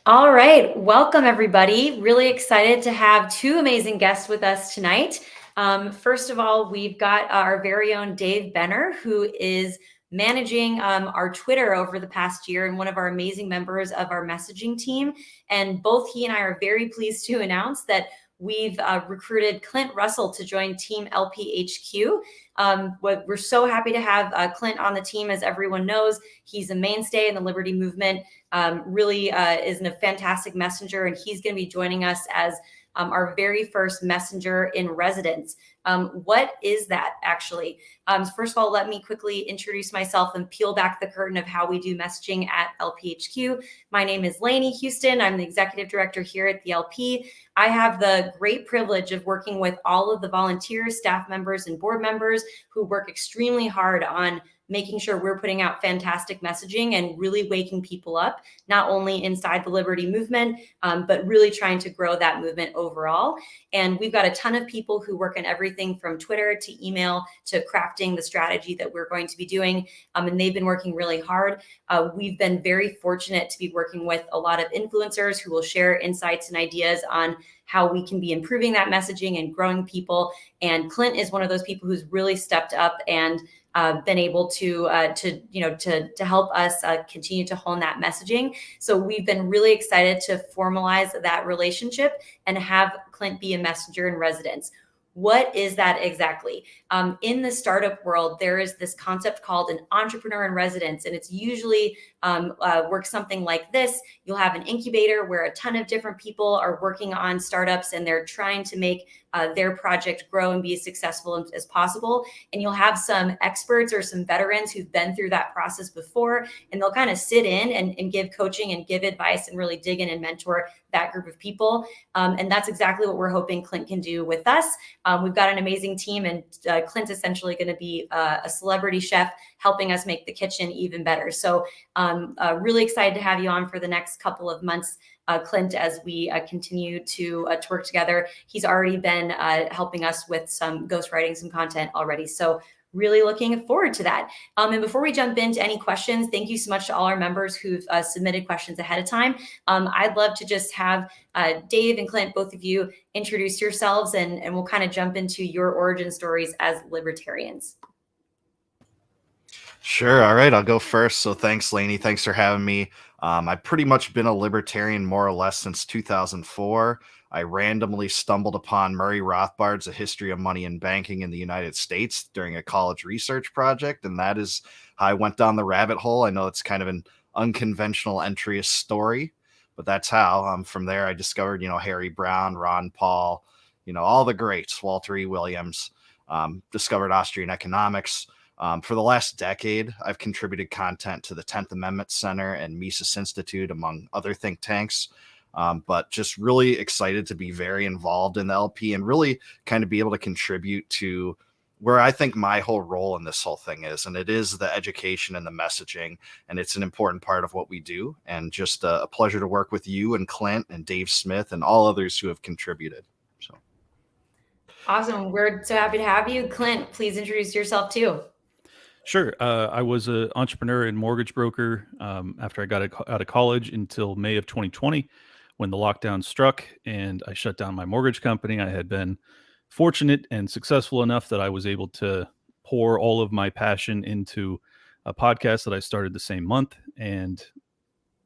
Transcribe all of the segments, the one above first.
All right, welcome everybody. Really excited to have two amazing guests with us tonight. First of all, we've got our very own Dave Benner, who is managing our Twitter over the past year and one of our amazing members of our messaging team. And both he and I are very pleased to announce that we've recruited Clint Russell to join Team LPHQ. We're so happy to have Clint on the team. As everyone knows, he's a mainstay in the liberty movement. Really is a fantastic messenger, and he's going to be joining us as our very first messenger in residence. What is that actually? First of all, let me quickly introduce myself and peel back the curtain of how we do messaging at LPHQ. My name is Lainie Huston. I'm the Executive Director here at the LP. I have the great privilege of working with all of the volunteers, staff members, and board members who work extremely hard on making sure we're putting out fantastic messaging and really waking people up, not only inside the liberty movement, but really trying to grow that movement overall. And we've got a ton of people who work on everything from Twitter to email to crafting the strategy that we're going to be doing. And they've been working really hard. We've been very fortunate to be working with a lot of influencers who will share insights and ideas on how we can be improving that messaging and growing people. And Clint is one of those people who's really stepped up and been able to help us continue to hone that messaging. So we've been really excited to formalize that relationship and have Clint be a messenger in residence. What is that exactly? In the startup world, there is this concept called an entrepreneur in residence, and it's usually works something like this. You'll have an incubator where a ton of different people are working on startups, and they're trying to make their project grow and be as successful as possible. And you'll have some experts or some veterans who've been through that process before, and they'll kind of sit in and give coaching and give advice and really dig in and mentor that group of people. And that's exactly what we're hoping Clint can do with us. We've got an amazing team, and Clint's essentially going to be a celebrity chef helping us make the kitchen even better. So really excited to have you on for the next couple of months, Clint, as we continue to work together. He's already been helping us with some ghostwriting, some content already. So really looking forward to that. And before we jump into any questions, thank you so much to all our members who've submitted questions ahead of time. I'd love to just have Dave and Clint, both of you, introduce yourselves, and we'll kind of jump into your origin stories as libertarians. Sure. All right. I'll go first. So thanks, Lainey. Thanks for having me. I've pretty much been a libertarian more or less since 2004. I randomly stumbled upon Murray Rothbard's A History of Money and Banking in the United States during a college research project, and that is how I went down the rabbit hole. I know it's kind of an unconventional entryist story, but that's how. From there, I discovered, Harry Brown, Ron Paul, all the greats, Walter E. Williams, discovered Austrian economics. For the last decade, I've contributed content to the 10th Amendment Center and Mises Institute, among other think tanks. But just really excited to be very involved in the LP and really kind of be able to contribute to where I think my whole role in this whole thing is. And it is the education and the messaging. And it's an important part of what we do. And just a pleasure to work with you and Clint and Dave Smith and all others who have contributed. So Awesome. We're so happy to have you. Clint, please introduce yourself too. Sure. I was an entrepreneur and mortgage broker after I got out of college until May of 2020 when the lockdown struck and I shut down my mortgage company. I had been fortunate and successful enough that I was able to pour all of my passion into a podcast that I started the same month. And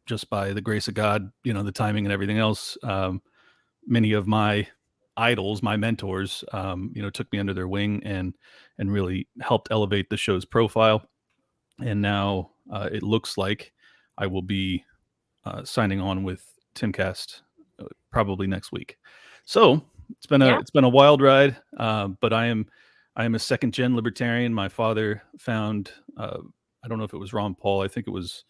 just by the grace of God, the timing and everything else, many of my idols, my mentors, took me under their wing and really helped elevate the show's profile. And now it looks like I will be signing on with Timcast probably next week. So it's been a wild ride, but I am a second gen libertarian. My father found I don't know if it was Ron Paul. I think it was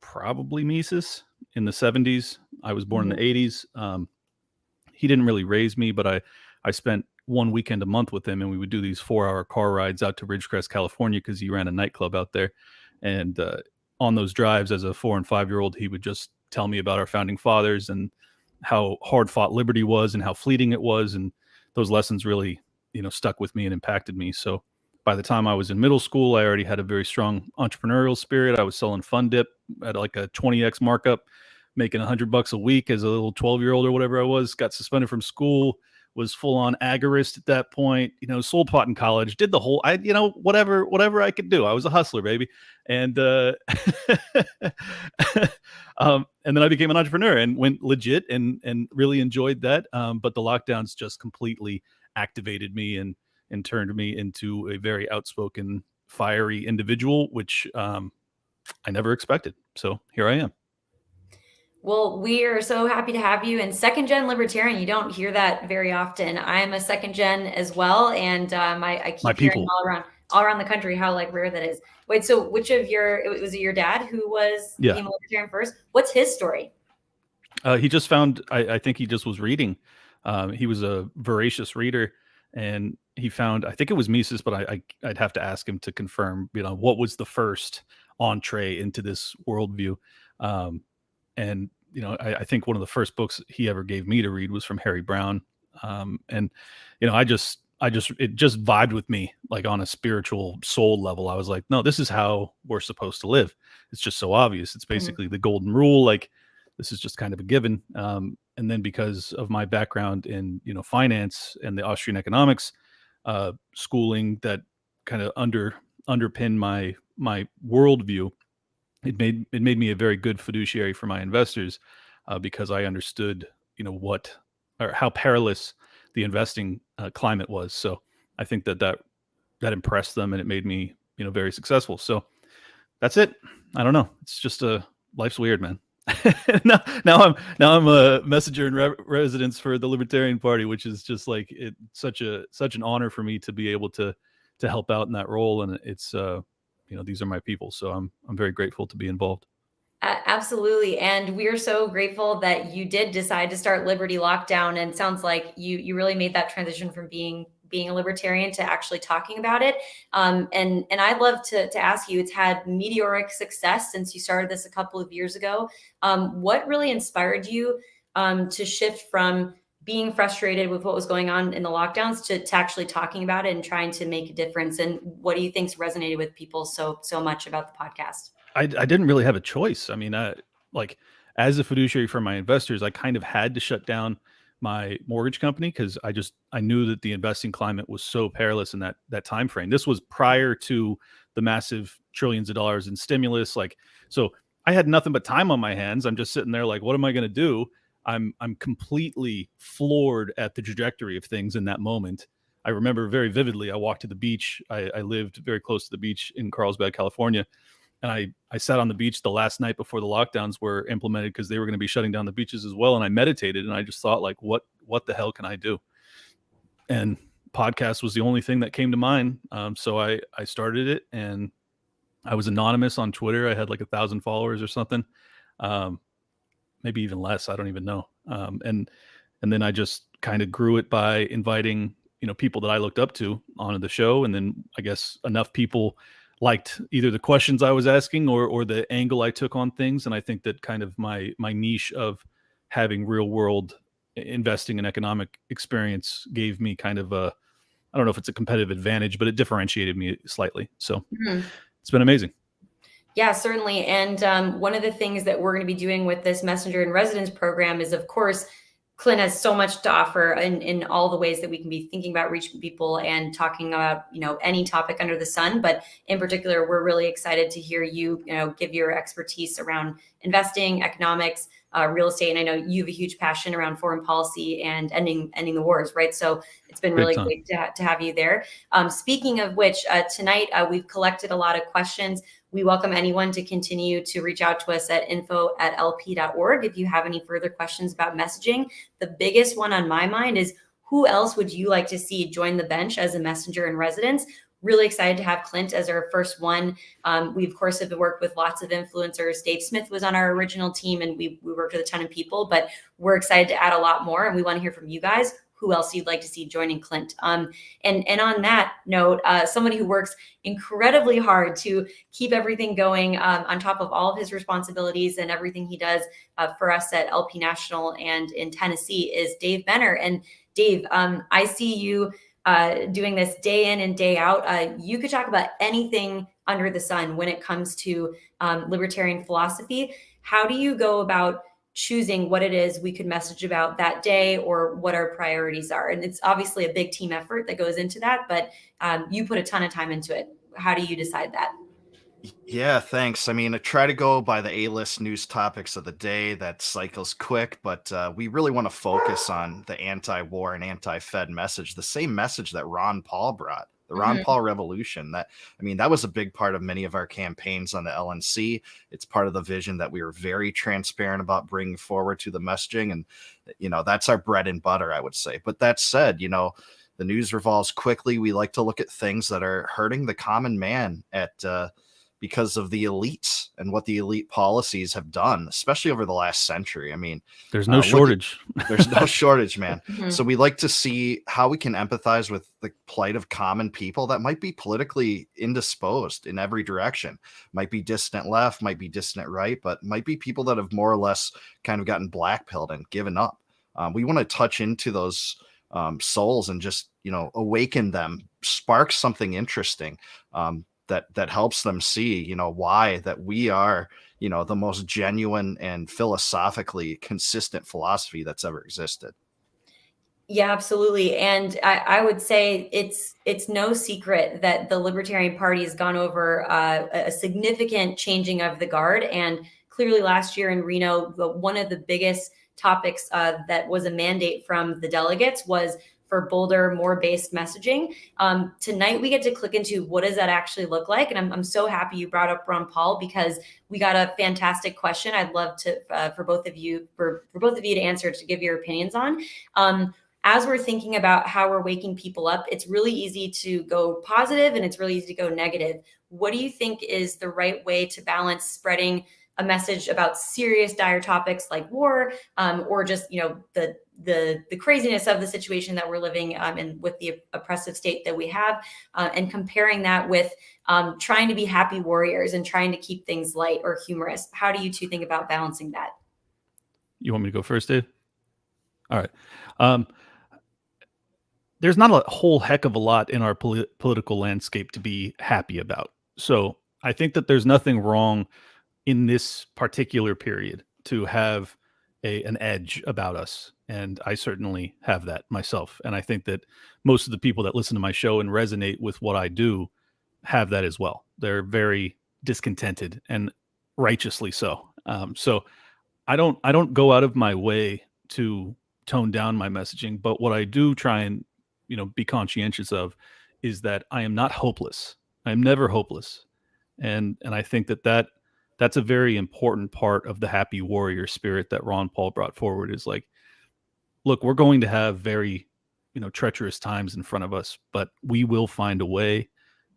probably Mises in the 70s. I was born in the 80s. He didn't really raise me, but I spent one weekend a month with him, and we would do these 4-hour car rides out to Ridgecrest, California, because he ran a nightclub out there. And on those drives as a 4 and 5-year-old, he would just tell me about our founding fathers and how hard fought liberty was and how fleeting it was. And those lessons really, stuck with me and impacted me. So by the time I was in middle school, I already had a very strong entrepreneurial spirit. I was selling Fun Dip at like a 20x markup making $100 a week as a little 12-year-old or whatever I was, got suspended from school, was full on agorist at that point, sold pot in college, did the whole, whatever I could do. I was a hustler, baby. And, and then I became an entrepreneur and went legit and really enjoyed that. But the lockdowns just completely activated me and turned me into a very outspoken, fiery individual, which, I never expected. So here I am. Well, we are so happy to have you. And second gen libertarian, you don't hear that very often. I'm a second gen as well, and I keep hearing all around the country how rare that is. Wait, so was it your dad who became a libertarian first? What's his story? He just found. I think he just was reading. He was a voracious reader, and he found. I think it was Mises, but I'd have to ask him to confirm. What was the first entree into this worldview. And I think one of the first books he ever gave me to read was from Harry Brown. And it just vibed with me, like on a spiritual soul level. I was like, no, this is how we're supposed to live. It's just so obvious. It's basically the golden rule. Like, this is just kind of a given. And then because of my background in finance and the Austrian economics schooling that kind of underpin my worldview, it made me a very good fiduciary for my investors, because I understood how perilous the investing climate was. So I think that impressed them, and it made me very successful. So that's it. I don't know. It's just life's weird, man. now I'm a messenger in residence for the Libertarian Party, which is just like such an honor for me to be able to help out in that role. And it's these are my people, so I'm very grateful to be involved. Absolutely. And we're so grateful that you did decide to start Liberty Lockdown. And it sounds like you really made that transition from being a libertarian to actually talking about it. And I'd love to ask you, it's had meteoric success since you started this a couple of years ago. What really inspired you to shift from being frustrated with what was going on in the lockdowns to actually talking about it and trying to make a difference? And what do you think's resonated with people so much about the podcast? I didn't really have a choice. I mean, as a fiduciary for my investors, I kind of had to shut down my mortgage company because I knew that the investing climate was so perilous in that time frame. This was prior to the massive trillions of dollars in stimulus. So I had nothing but time on my hands. I'm just sitting there like, what am I going to do? I'm completely floored at the trajectory of things in that moment. I remember very vividly, I walked to the beach. I lived very close to the beach in Carlsbad, California. And I sat on the beach the last night before the lockdowns were implemented because they were going to be shutting down the beaches as well. And I meditated, and I just thought, like, what the hell can I do? And podcast was the only thing that came to mind. So I started it, and I was anonymous on Twitter. I had like 1,000 followers or something. Maybe even less. I don't even know. And then I just kind of grew it by inviting, people that I looked up to onto the show. And then I guess enough people liked either the questions I was asking or the angle I took on things. And I think that kind of my niche of having real world investing and economic experience gave me kind of I don't know if it's a competitive advantage, but it differentiated me slightly. So It's been amazing. Yeah, certainly. And one of the things that we're going to be doing with this Messenger in Residence program is, of course, Clint has so much to offer in all the ways that we can be thinking about reaching people and talking about, any topic under the sun. But in particular, we're really excited to hear you, give your expertise around investing, economics, real estate. And I know you have a huge passion around foreign policy and ending the wars, right? So it's been really great to have you there. Speaking of which, tonight we've collected a lot of questions. We welcome anyone to continue to reach out to us at info@lp.org if you have any further questions about messaging. The biggest one on my mind is, who else would you like to see join the bench as a messenger in residence? Really excited to have Clint as our first one. We, of course, have worked with lots of influencers. Dave Smith was on our original team, and we worked with a ton of people, but we're excited to add a lot more, and we want to hear from you guys. Who else you'd like to see joining Clint? And on that note, somebody who works incredibly hard to keep everything going on top of all of his responsibilities and everything he does for us at LP National and in Tennessee is Dave Benner. And Dave, I see you doing this day in and day out. You could talk about anything under the sun when it comes to libertarian philosophy. How do you go about choosing what it is we could message about that day or what our priorities are. And it's obviously a big team effort that goes into that, but you put a ton of time into it. How do you decide that? Yeah, thanks. I mean, I try to go by the A-list news topics of the day that cycles quick, but we really want to focus on the anti-war and anti-Fed message, the same message that Ron Paul brought, the Ron Paul revolution. That was a big part of many of our campaigns on the LNC. It's part of the vision that we were very transparent about bringing forward to the messaging. And, that's our bread and butter, I would say. But that said, the news revolves quickly. We like to look at things that are hurting the common man because of the elites and what the elite policies have done, especially over the last century. I mean, there's no shortage. There's no shortage, man. Mhm. So we like to see how we can empathize with the plight of common people that might be politically indisposed in every direction, might be dissident left, might be dissident right, but might be people that have more or less kind of gotten blackpilled and given up. We want to touch into those souls and just, awaken them, spark something interesting. That helps them see, why that we are, the most genuine and philosophically consistent philosophy that's ever existed. Yeah, absolutely. And I would say it's no secret that the Libertarian Party has gone over a significant changing of the guard. And clearly last year in Reno, one of the biggest topics that was a mandate from the delegates was for bolder, more based messaging. Tonight, we get to click into what does that actually look like. And I'm so happy you brought up Ron Paul, because we got a fantastic question. I'd love to for both of you to answer, to give your opinions on. As we're thinking about how we're waking people up, it's really easy to go positive and it's really easy to go negative. What do you think is the right way to balance spreading a message about serious, dire topics like war, or just the craziness of the situation that we're living in with the oppressive state that we have, and comparing that with trying to be happy warriors and trying to keep things light or humorous? How do you two think about balancing that? You want me to go first, Dave? All right. There's not a whole heck of a lot in our political landscape to be happy about. So I think that there's nothing wrong in this particular period to have an edge about us. And I certainly have that myself. And I think that most of the people that listen to my show and resonate with what I do have that as well. They're very discontented, and righteously so. So I don't go out of my way to tone down my messaging, but what I do try and be conscientious of is that I am not hopeless. I am never hopeless, and I think that's a very important part of the happy warrior spirit that Ron Paul brought forward. Is like, look, we're going to have very treacherous times in front of us, but we will find a way.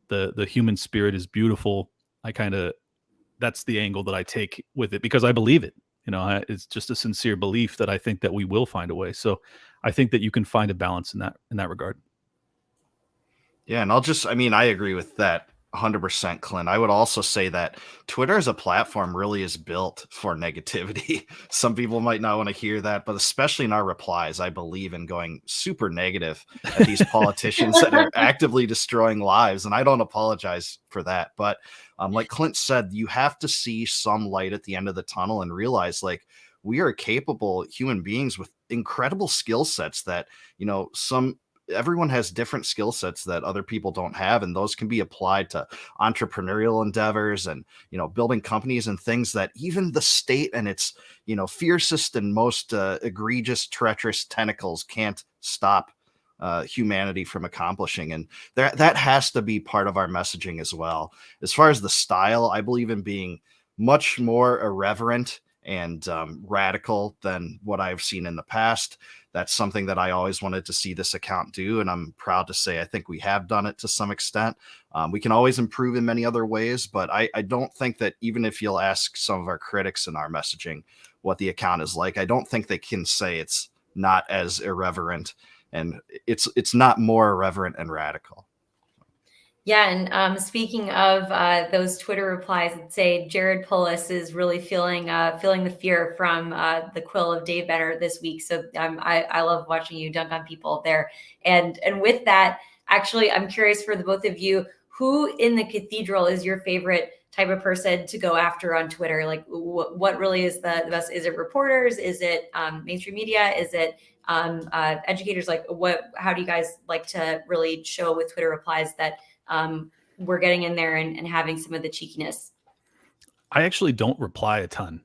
The human spirit is beautiful. That's the angle that I take with it, because I believe it. It's just a sincere belief that I think that we will find a way. So I think that you can find a balance in that regard. Yeah, and I agree with that 100%, Clint. I would also say that Twitter as a platform really is built for negativity. Some people might not want to hear that, but especially in our replies, I believe in going super negative at these politicians that are actively destroying lives. And I don't apologize for that. But like Clint said, you have to see some light at the end of the tunnel and realize, like, we are capable human beings with incredible skill sets that, everyone has different skill sets that other people don't have, and those can be applied to entrepreneurial endeavors and building companies and things that even the state and its fiercest and most egregious, treacherous tentacles can't stop humanity from accomplishing. And that has to be part of our messaging as well. As far as the style, I believe in being much more irreverent and radical than what I've seen in the past. That's something that I always wanted to see this account do, and I'm proud to say I think we have done it to some extent. We can always improve in many other ways, but I don't think that, even if you'll ask some of our critics in our messaging what the account is like, I don't think they can say it's not as irreverent, and it's not more irreverent and radical. Yeah, and speaking of those Twitter replies, I'd say Jared Pullis is really feeling the fear from the quill of Dave Benner this week. So I love watching you dunk on people there. And with that, actually, I'm curious for the both of you, who in the cathedral is your favorite type of person to go after on Twitter? Like what really is the best? Is it reporters? Is it mainstream media? Is it educators? Like how do you guys like to really show with Twitter replies that we're getting in there and having some of the cheekiness? I actually don't reply a ton.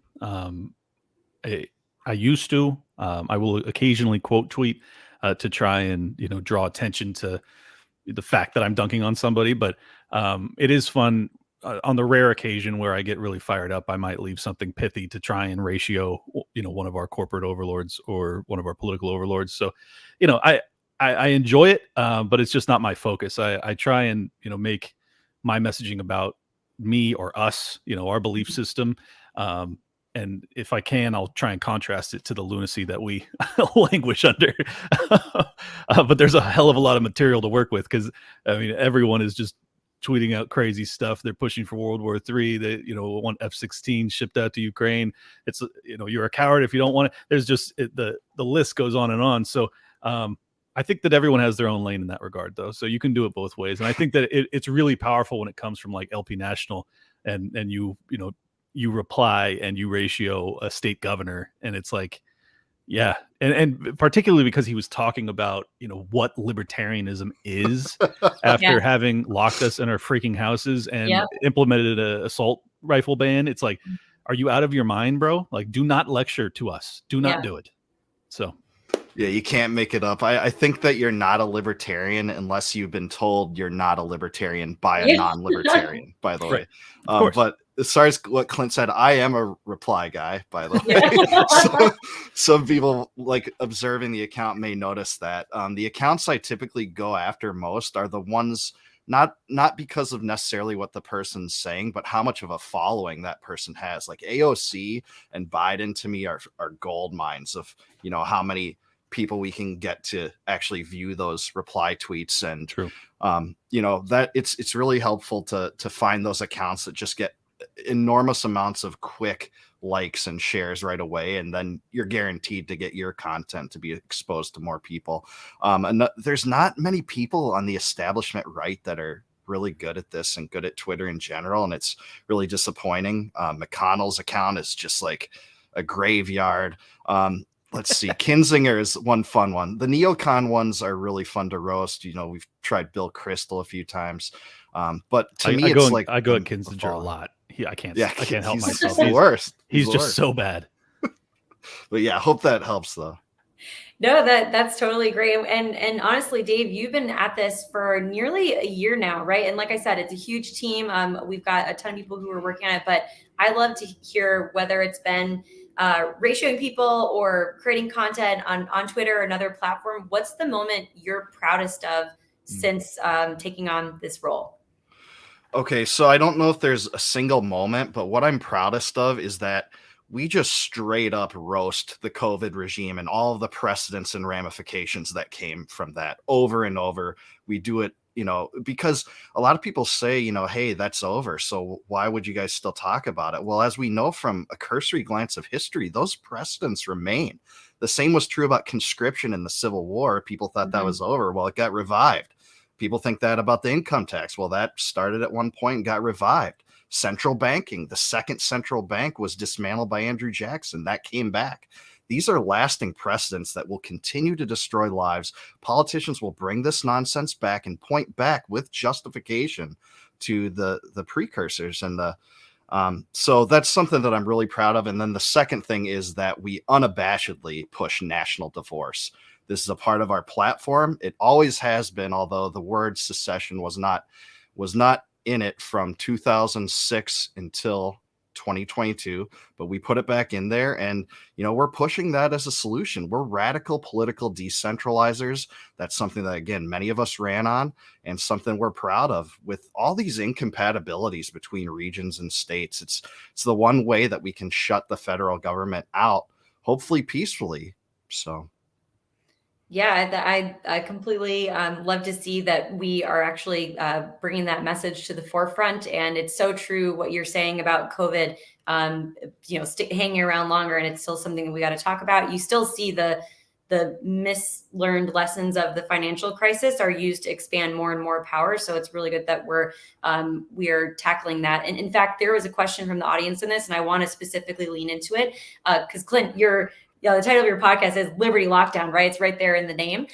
I used to. I will occasionally quote tweet to try and draw attention to the fact that I'm dunking on somebody. But it is fun on the rare occasion where I get really fired up. I might leave something pithy to try and ratio, one of our corporate overlords or one of our political overlords. So, I enjoy it, but it's just not my focus. I try and make my messaging about me or us, our belief system. And if I can, I'll try and contrast it to the lunacy that we languish under. But there's a hell of a lot of material to work with because, I mean, everyone is just tweeting out crazy stuff. They're pushing for World War III. They, want F-16 shipped out to Ukraine. It's, you're a coward if you don't want it. There's just the list goes on and on. So I think that everyone has their own lane in that regard, though. So you can do it both ways. And I think that it's really powerful when it comes from like LP National and you reply and you ratio a state governor, and it's like, yeah. And particularly because he was talking about, what libertarianism is after having locked us in our freaking houses and implemented an assault rifle ban. It's like, are you out of your mind, bro? Like, do not lecture to us. Do not do it. So. Yeah, you can't make it up. I think that you're not a libertarian unless you've been told you're not a libertarian by a non-libertarian, by the way. But as far as what Clint said, I am a reply guy, by the way. So some people like observing the account may notice that. The accounts I typically go after most are the ones not because of necessarily what the person's saying, but how much of a following that person has. Like AOC and Biden to me are gold mines of, how many people we can get to actually view those reply tweets. And that it's really helpful to find those accounts that just get enormous amounts of quick likes and shares right away, and then you're guaranteed to get your content to be exposed to more people. And there's not many people on the establishment right that are really good at this and good at Twitter in general, and it's really disappointing. McConnell's account is just like a graveyard. Let's see. Kinzinger is one fun one. The neocon ones are really fun to roast. We've tried Bill Crystal a few times. But to me, it's like I go at Kinzinger a lot. I can't help myself. He's the worst. He's just so bad. But yeah, I hope that helps though. No, that's totally great. And honestly, Dave, you've been at this for nearly a year now, right? And like I said, it's a huge team. We've got a ton of people who are working on it, but I love to hear whether it's been ratioing people or creating content on Twitter or another platform. What's the moment you're proudest of since taking on this role? Okay, so I don't know if there's a single moment, but what I'm proudest of is that we just straight up roast the COVID regime and all of the precedents and ramifications that came from that over and over. We do it, because a lot of people say, hey, that's over. So why would you guys still talk about it? Well, as we know from a cursory glance of history, those precedents remain. The same was true about conscription in the Civil War. People thought that was over. Well, it got revived. People think that about the income tax. Well, that started at one point and got revived. Central banking, the second central bank was dismantled by Andrew Jackson. That came back. These are lasting precedents that will continue to destroy lives. Politicians will bring this nonsense back and point back with justification to the precursors. And so that's something that I'm really proud of. And then the second thing is that we unabashedly push national divorce. This is a part of our platform. It always has been, although the word secession was not in it from 2006 until 2022, but we put it back in there, and we're pushing that as a solution. We're radical political decentralizers. That's something that, again, many of us ran on, and something we're proud of. With all these incompatibilities between regions and states, it's the one way that we can shut the federal government out, hopefully peacefully. So yeah, I completely love to see that we are actually bringing that message to the forefront. And it's so true what you're saying about COVID, hanging around longer, and it's still something that we got to talk about. You still see the the mislearned lessons of the financial crisis are used to expand more and more power. So it's really good that we are tackling that. And in fact, there was a question from the audience in this, and I want to specifically lean into it because Clint, the title of your podcast is Liberty Lockdown, right? It's right there in the name.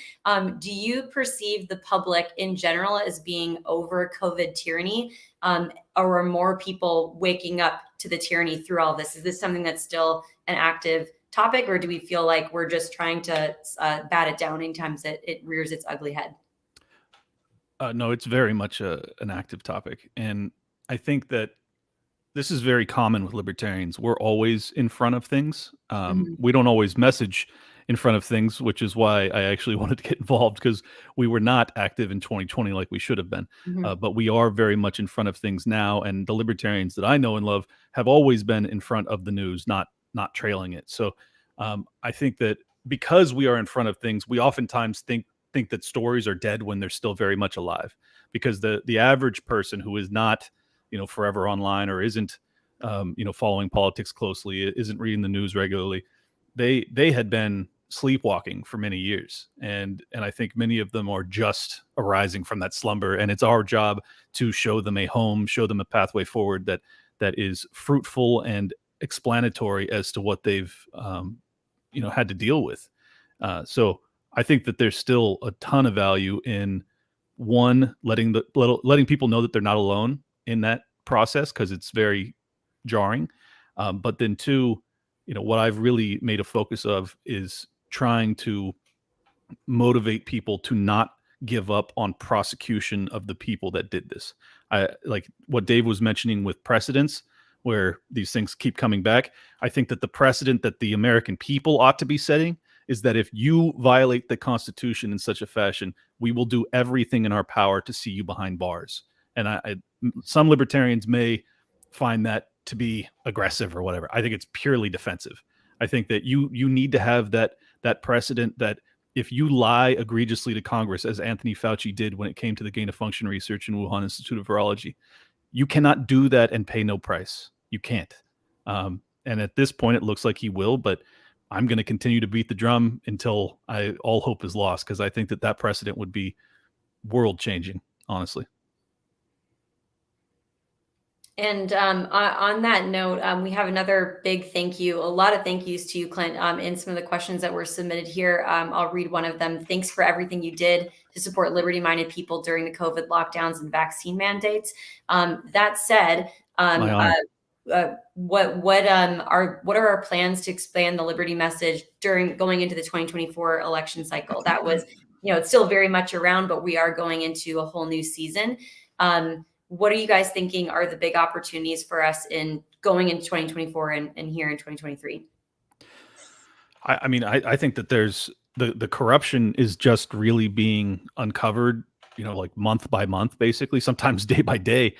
Do you perceive the public in general as being over COVID tyranny, or are more people waking up to the tyranny through all this? Is this something that's still an active topic, or do we feel like we're just trying to bat it down anytime it rears its ugly head? No, it's very much an active topic. And I think that this is very common with libertarians. We're always in front of things. We don't always message in front of things, which is why I actually wanted to get involved, because we were not active in 2020 like we should have been. But we are very much in front of things now. And the libertarians that I know and love have always been in front of the news, not trailing it. So I think that because we are in front of things, we oftentimes think that stories are dead when they're still very much alive, because the average person who is not forever online, or isn't following politics closely, isn't reading the news regularly, they had been sleepwalking for many years, and I think many of them are just arising from that slumber, and it's our job to show them a home, show them a pathway forward that is fruitful and explanatory as to what they've had to deal with. So I think that there's still a ton of value in, one, letting people know that they're not alone in that process, because it's very jarring. But then two, what I've really made a focus of is trying to motivate people to not give up on prosecution of the people that did this. I like what Dave was mentioning with precedents, where these things keep coming back. I think that the precedent that the American people ought to be setting is that if you violate the Constitution in such a fashion, we will do everything in our power to see you behind bars. And some libertarians may find that to be aggressive or whatever. I think it's purely defensive. I think that you need to have that precedent that if you lie egregiously to Congress, as Anthony Fauci did when it came to the gain of function research in Wuhan Institute of Virology, you cannot do that and pay no price. You can't. And at this point, it looks like he will, but I'm going to continue to beat the drum until all hope is lost, because I think that precedent would be world changing, honestly. And on that note, we have another big thank you, a lot of thank yous to you, Clint, in some of the questions that were submitted here. I'll read one of them. Thanks for everything you did to support liberty-minded people during the COVID lockdowns and vaccine mandates. That said, what are our plans to expand the liberty message going into the 2024 election cycle? That was, it's still very much around, but we are going into a whole new season. What are you guys thinking are the big opportunities for us in going into 2024 and here in 2023? I think that there's the corruption is just really being uncovered, like month by month, basically. Sometimes day by day,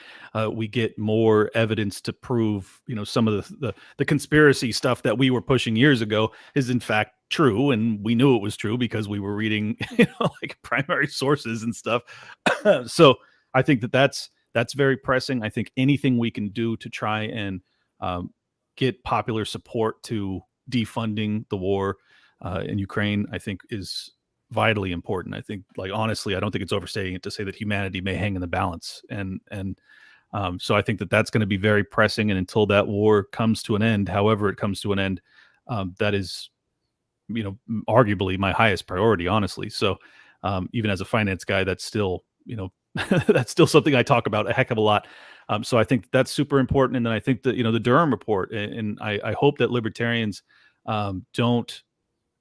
we get more evidence to prove, some of the conspiracy stuff that we were pushing years ago is in fact true. And we knew it was true because we were reading, like primary sources and stuff. So I think that's very pressing. I think anything we can do to try and get popular support to defunding the war in Ukraine, I think is vitally important. I think, like, honestly, I don't think it's overstating it to say that humanity may hang in the balance. And so I think that that's going to be very pressing. And until that war comes to an end, however it comes to an end, that is, arguably my highest priority, honestly. So even as a finance guy, that's still, that's still something I talk about a heck of a lot. So I think that's super important. And then I think that, the Durham report, and I hope that libertarians don't,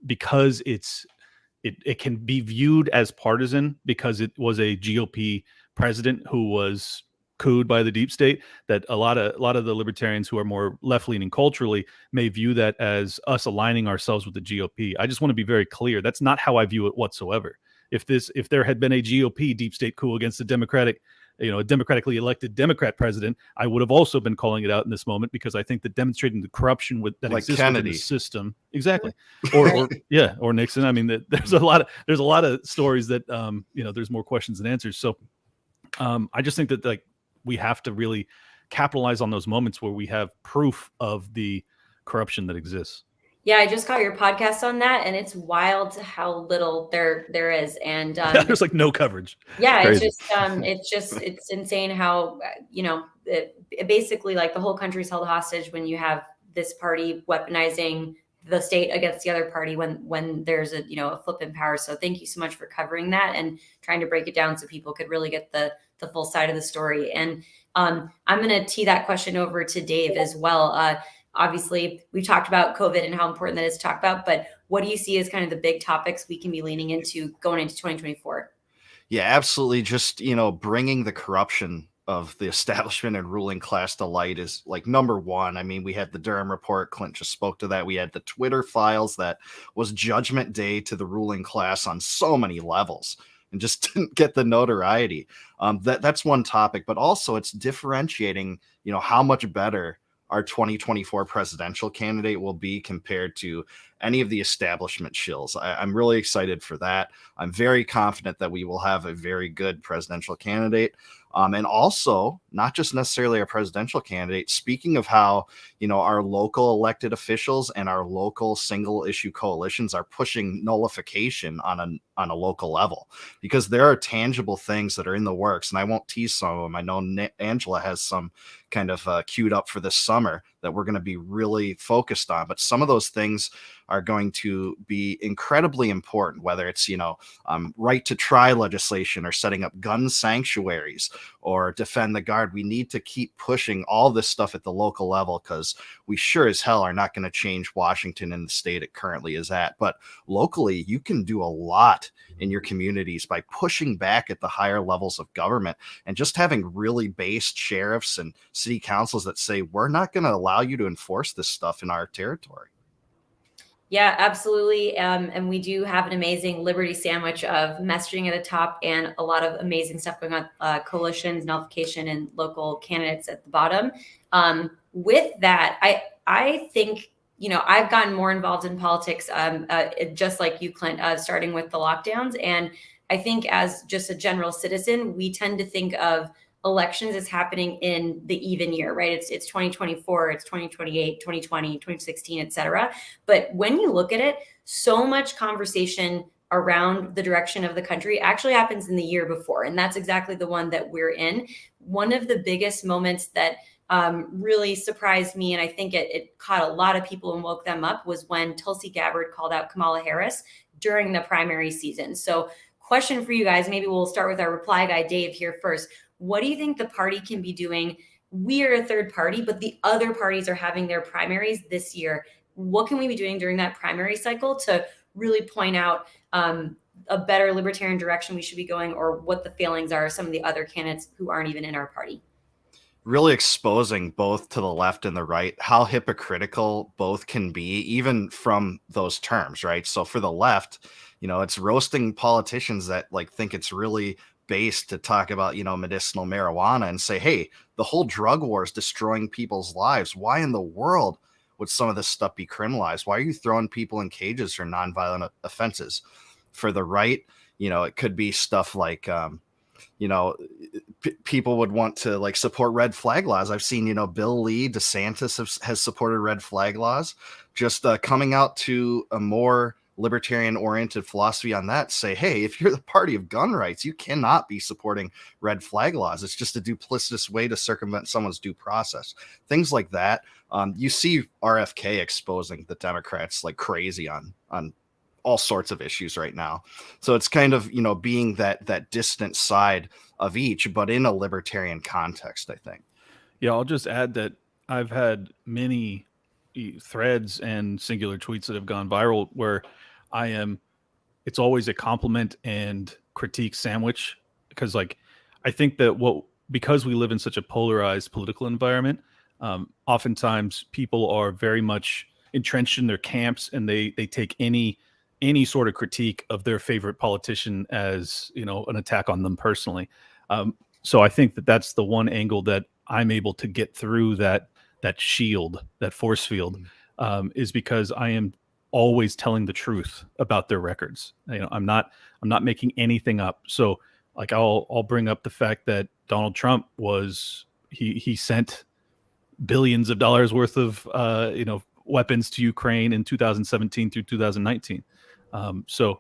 because it can be viewed as partisan because it was a GOP president who was cooed by the deep state, that a lot of the libertarians who are more left-leaning culturally may view that as us aligning ourselves with the GOP. I just want to be very clear. That's not how I view it whatsoever. If there had been a GOP deep state coup against a democratically elected Democrat president, I would have also been calling it out in this moment, because I think that demonstrating the corruption that like exists Kennedy. within the system, exactly, or Nixon. I mean, there's a lot of stories that there's more questions than answers. So I just think that, like, we have to really capitalize on those moments where we have proof of the corruption that exists. Yeah, I just got your podcast on that, and it's wild how little there is. And There's like no coverage. yeah, Crazy. it's insane how it basically, like, the whole country's held hostage when you have this party weaponizing the state against the other party when there's a flip in power. So thank you so much for covering that and trying to break it down so people could really get the full side of the story. And I'm going to tee that question over to Dave as well. Obviously, we talked about COVID and how important that is to talk about, but what do you see as kind of the big topics we can be leaning into going into 2024? Yeah, absolutely. Just, bringing the corruption of the establishment and ruling class to light is like number one. I mean, we had the Durham report. Clint just spoke to that. We had the Twitter files that was judgment day to the ruling class on so many levels and just didn't get the notoriety. That's one topic, but also it's differentiating, how much better our 2024 presidential candidate will be compared to any of the establishment shills. I'm really excited for that. I'm very confident that we will have a very good presidential candidate. And also, not just necessarily a presidential candidate, speaking of how, our local elected officials and our local single issue coalitions are pushing nullification on a local level, because there are tangible things that are in the works. And I won't tease some of them. I know Angela has some kind of queued up for this summer that we're going to be really focused on. But some of those things are going to be incredibly important, whether it's, right to try legislation or setting up gun sanctuaries or defend the guard. We need to keep pushing all this stuff at the local level, because we sure as hell are not going to change Washington and the state it currently is at. But locally, you can do a lot in your communities by pushing back at the higher levels of government and just having really based sheriffs and city councils that say, we're not going to allow you to enforce this stuff in our territory. Yeah, absolutely. And we do have an amazing Liberty sandwich of messaging at the top and a lot of amazing stuff going on, coalitions, nullification, and local candidates at the bottom. With that, I think, I've gotten more involved in politics, just like you, Clint, starting with the lockdowns. And I think as just a general citizen, we tend to think of elections as happening in the even year, right? It's 2024, it's 2028, 2020, 2016, et cetera. But when you look at it, so much conversation around the direction of the country actually happens in the year before. And that's exactly the one that we're in. One of the biggest moments that really surprised me, and I think it caught a lot of people and woke them up, was when Tulsi Gabbard called out Kamala Harris during the primary season. So question for you guys, maybe we'll start with our reply guy, Dave, here first. What do you think the party can be doing? We are a third party, but the other parties are having their primaries this year. What can we be doing during that primary cycle to really point out a better libertarian direction we should be going, or what the failings are of some of the other candidates who aren't even in our party? Really exposing both to the left and the right how hypocritical both can be, even from those terms, right? So for the left, it's roasting politicians that think it's really based to talk about, medicinal marijuana and say, hey, the whole drug war is destroying people's lives. Why in the world would some of this stuff be criminalized? Why are you throwing people in cages for nonviolent offenses? For the right, it could be stuff like, people would want to support red flag laws. I've seen, Bill Lee, DeSantis has supported red flag laws. Just coming out to a more libertarian oriented philosophy on that, say, hey, if you're the party of gun rights, you cannot be supporting red flag laws. It's just a duplicitous way to circumvent someone's due process. Things like that. You see RFK exposing the Democrats like crazy on all sorts of issues right now. So it's kind of, being that distant side of each, but in a libertarian context, I think. Yeah, I'll just add that I've had many threads and singular tweets that have gone viral where it's always a compliment and critique sandwich, because I think that because we live in such a polarized political environment, oftentimes people are very much entrenched in their camps, and they take any sort of critique of their favorite politician as, an attack on them personally. So I think that that's the one angle that I'm able to get through that shield, that force field, is because I am always telling the truth about their records. I'm not making anything up. So I'll bring up the fact that Donald Trump he sent billions of dollars worth of weapons to Ukraine in 2017 through 2019. So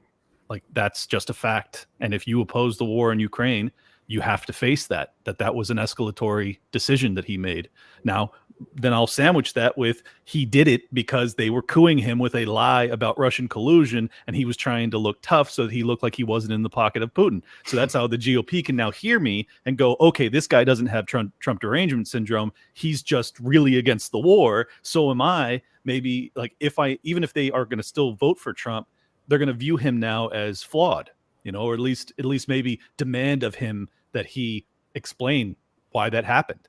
like that's just a fact. And if you oppose the war in Ukraine, you have to face that was an escalatory decision that he made. Now, then I'll sandwich that with he did it because they were cooing him with a lie about Russian collusion, and he was trying to look tough so that he looked like he wasn't in the pocket of Putin. So that's how the GOP can now hear me and go, okay, this guy doesn't have Trump derangement syndrome. He's just really against the war. So am I. Maybe like even if they are going to still vote for Trump, they're going to view him now as flawed, or at least maybe demand of him that he explain why that happened.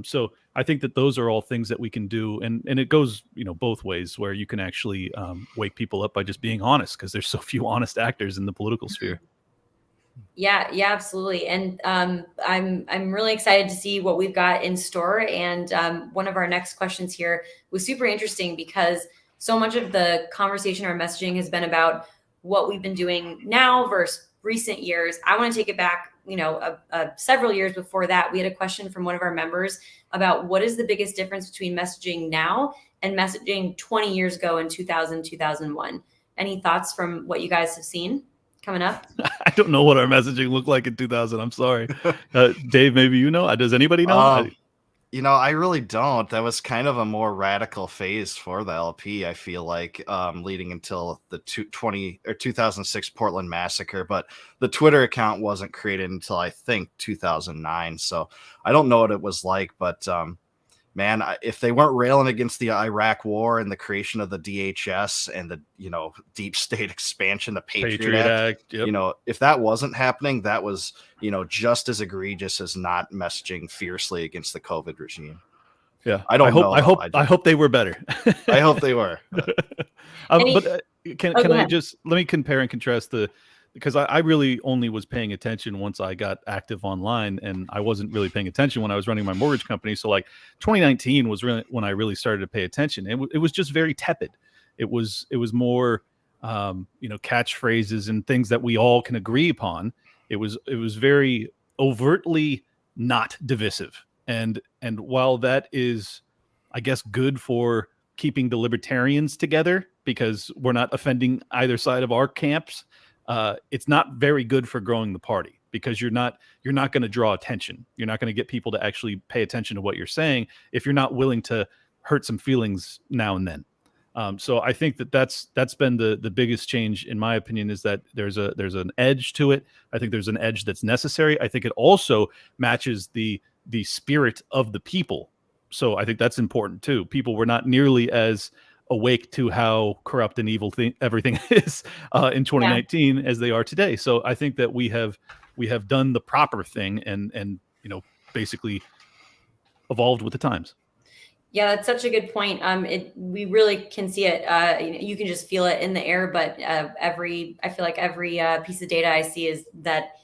So I think that those are all things that we can do. And it goes, both ways, where you can actually wake people up by just being honest, because there's so few honest actors in the political sphere. Yeah, absolutely. And I'm really excited to see what we've got in store. And one of our next questions here was super interesting because so much of the conversation or messaging has been about what we've been doing now versus recent years. I want to take it back, several years before that. We had a question from one of our members about what is the biggest difference between messaging now and messaging 20 years ago in 2000, 2001. Any thoughts from what you guys have seen coming up? I don't know what our messaging looked like in 2000. I'm sorry. Dave, maybe you know? Does anybody know? I really don't. That was kind of a more radical phase for the LP, I feel like, leading until the 2006 Portland massacre. But the Twitter account wasn't created until I think 2009. So I don't know what it was like. But man, if they weren't railing against the Iraq war and the creation of the DHS and the, deep state expansion, the Patriot Act, yep. If that wasn't happening, that was, just as egregious as not messaging fiercely against the COVID regime. Yeah. I hope they were better. I hope they were. Can I just, let me compare and contrast because I really only was paying attention once I got active online, and I wasn't really paying attention when I was running my mortgage company. So like 2019 was really when I really started to pay attention. It was just very tepid. It was more, catchphrases and things that we all can agree upon. It was very overtly not divisive. And while that is, I guess, good for keeping the libertarians together because we're not offending either side of our camps, it's not very good for growing the party because you're not going to draw attention. You're not going to get people to actually pay attention to what you're saying if you're not willing to hurt some feelings now and then. So I think that's been the biggest change, in my opinion, is that there's an edge to it. I think there's an edge that's necessary. I think it also matches the spirit of the people. So I think that's important too. People were not nearly as awake to how corrupt and evil everything is in 2019 as they are today. So I think that we have done the proper thing and basically evolved with the times. Yeah, that's such a good point. We really can see it. You can just feel it in the air. But I feel like every piece of data I see is that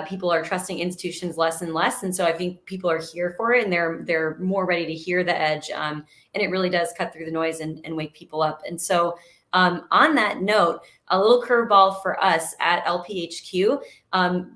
people are trusting institutions less and less, and so I think people are here for it, and they're more ready to hear the edge. And it really does cut through the noise and wake people up. And so, on that note, a little curveball for us at LPHQ.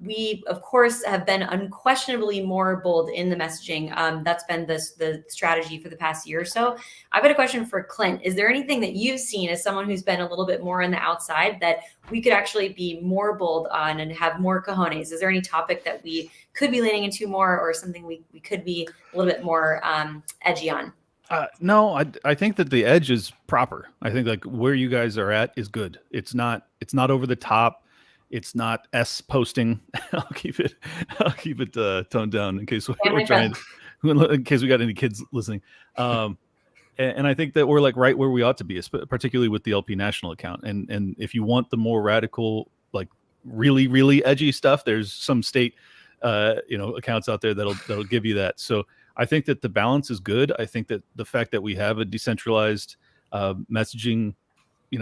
We, of course, have been unquestionably more bold in the messaging. That's been the strategy for the past year or so. I've got a question for Clint. Is there anything that you've seen as someone who's been a little bit more on the outside that we could actually be more bold on and have more cojones? Is there any topic that we could be leaning into more, or something we could be a little bit more edgy on? No, I think that the edge is proper. I think like where you guys are at is good. It's not over the top. It's not posting. I'll keep it toned down in case in case we got any kids listening. And I think that we're like right where we ought to be, particularly with the LP National account. And if you want the more radical, like really, really edgy stuff, there's some state accounts out there that'll give you that. So I think that the balance is good. I think that the fact that we have a decentralized messaging,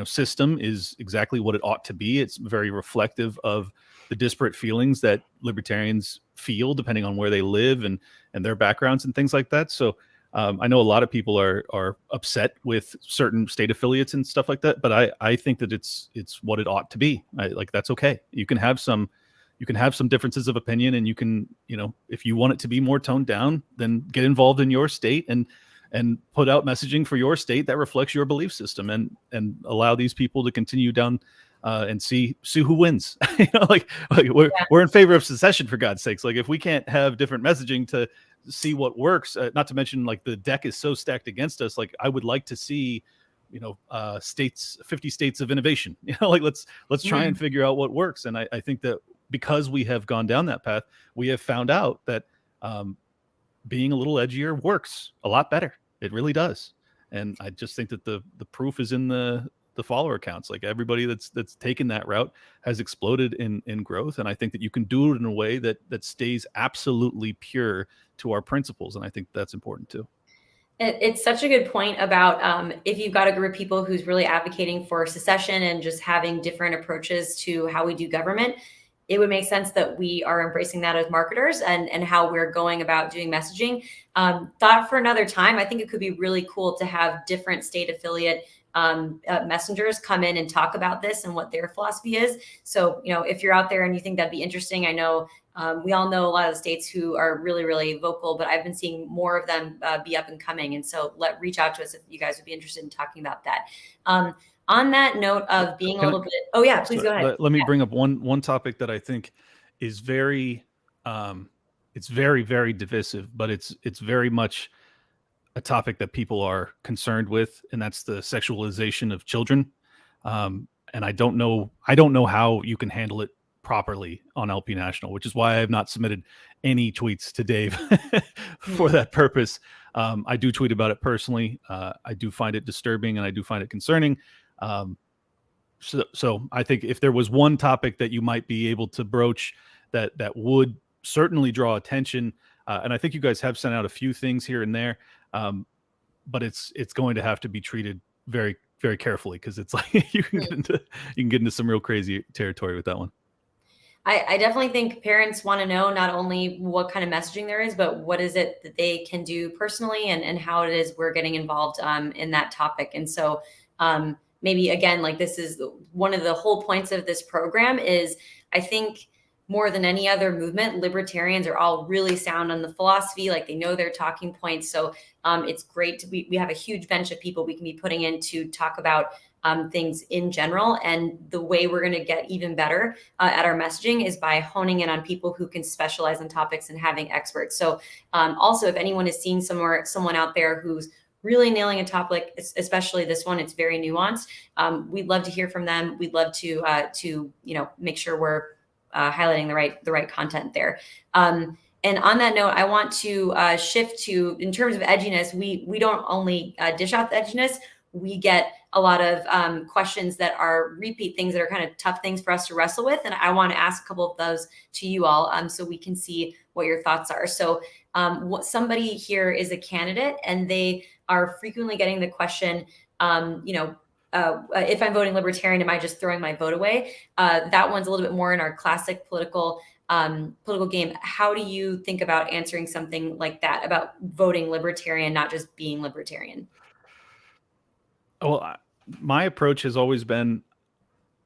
system is exactly what it ought to be. It's very reflective of the disparate feelings that libertarians feel depending on where they live and their backgrounds and things like that. So I know a lot of people are upset with certain state affiliates and stuff like that, but I think that it's what it ought to be. That's okay. You can have some differences of opinion, and you can, if you want it to be more toned down, then get involved in your state and and put out messaging for your state that reflects your belief system, and allow these people to continue down and see who wins. Like we're in favor of secession, for God's sakes. Like if we can't have different messaging to see what works, not to mention like the deck is so stacked against us. Like I would like to see, 50 states of innovation. Like let's try and figure out what works. And I think that because we have gone down that path, we have found out that being a little edgier works a lot better. It really does. And I just think that the proof is in the follower counts. Like everybody that's taken that route has exploded in growth. And I think that you can do it in a way that stays absolutely pure to our principles. And I think that's important too. It's such a good point about if you've got a group of people who's really advocating for secession and just having different approaches to how we do government, it would make sense that we are embracing that as marketers and how we're going about doing messaging. Thought for another time, I think it could be really cool to have different state affiliate messengers come in and talk about this and what their philosophy is. So, if you're out there and you think that'd be interesting, I know we all know a lot of the states who are really, really vocal, but I've been seeing more of them be up and coming. And so reach out to us if you guys would be interested in talking about that. On that note of being a little bit, oh yeah, please go ahead. Let me bring up one topic that I think is very, it's very, very divisive, but it's very much a topic that people are concerned with, and that's the sexualization of children. And I don't know how you can handle it properly on LP National, which is why I have not submitted any tweets to Dave for that purpose. I do tweet about it personally. I do find it disturbing and I do find it concerning. So I think if there was one topic that you might be able to broach that would certainly draw attention, and I think you guys have sent out a few things here and there, but it's going to have to be treated very, very carefully, because it's like you can get into some real crazy territory with that one. I definitely think parents want to know not only what kind of messaging there is, but what is it that they can do personally, and how it is we're getting involved in that topic. And so maybe again, like this is one of the whole points of this program is, I think more than any other movement, libertarians are all really sound on the philosophy, like they know their talking points. So it's great we have a huge bench of people we can be putting in to talk about things in general. And the way we're going to get even better at our messaging is by honing in on people who can specialize in topics and having experts. So also, if anyone is seeing someone out there who's really nailing a topic, especially this one, it's very nuanced. We'd love to hear from them. We'd love to make sure we're highlighting the right content there. And on that note, I want to shift to, in terms of edginess, we don't only dish out the edginess. We get a lot of questions that are repeat things that are kind of tough things for us to wrestle with. And I want to ask a couple of those to you all so we can see what your thoughts are. So somebody here is a candidate and they are frequently getting the question, if I'm voting libertarian, am I just throwing my vote away? That one's a little bit more in our classic political game. How do you think about answering something like that, about voting libertarian, not just being libertarian? Well, my approach has always been,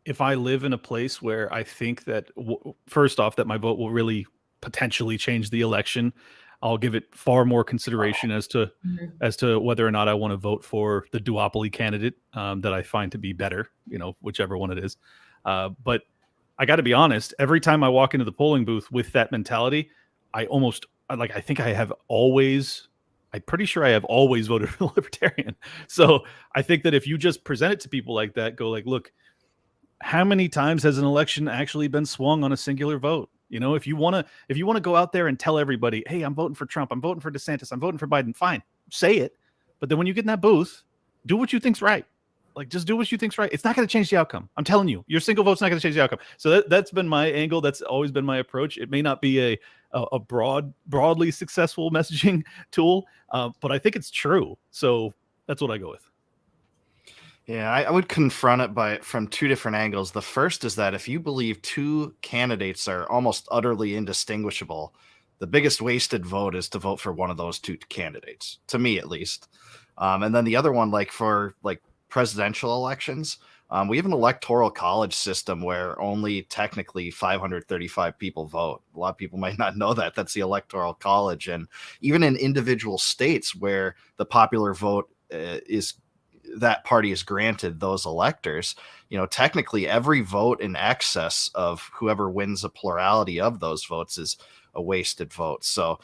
if I live in a place where I think that, first off, that my vote will really potentially change the election, I'll give it far more consideration as to whether or not I want to vote for the duopoly candidate that I find to be better, whichever one it is. But I got to be honest, every time I walk into the polling booth with that mentality, I'm pretty sure I have always voted for the libertarian. So I think that if you just present it to people like that, go like, look, how many times has an election actually been swung on a singular vote? If you want to go out there and tell everybody, hey, I'm voting for Trump, I'm voting for DeSantis, I'm voting for Biden, fine, say it. But then when you get in that booth, do what you think's right. Like, just do what you think's right. It's not going to change the outcome. I'm telling you, your single vote's not going to change the outcome. So that's been my angle. That's always been my approach. It may not be a broadly successful messaging tool, but I think it's true. So that's what I go with. Yeah, I would confront it from two different angles. The first is that if you believe two candidates are almost utterly indistinguishable, the biggest wasted vote is to vote for one of those two candidates, to me at least. And then the other one, presidential elections, we have an electoral college system where only technically 535 people vote. A lot of people might not know that. That's the electoral college. And even in individual states where the popular vote is that party is granted those electors, technically every vote in excess of whoever wins a plurality of those votes is a wasted vote. So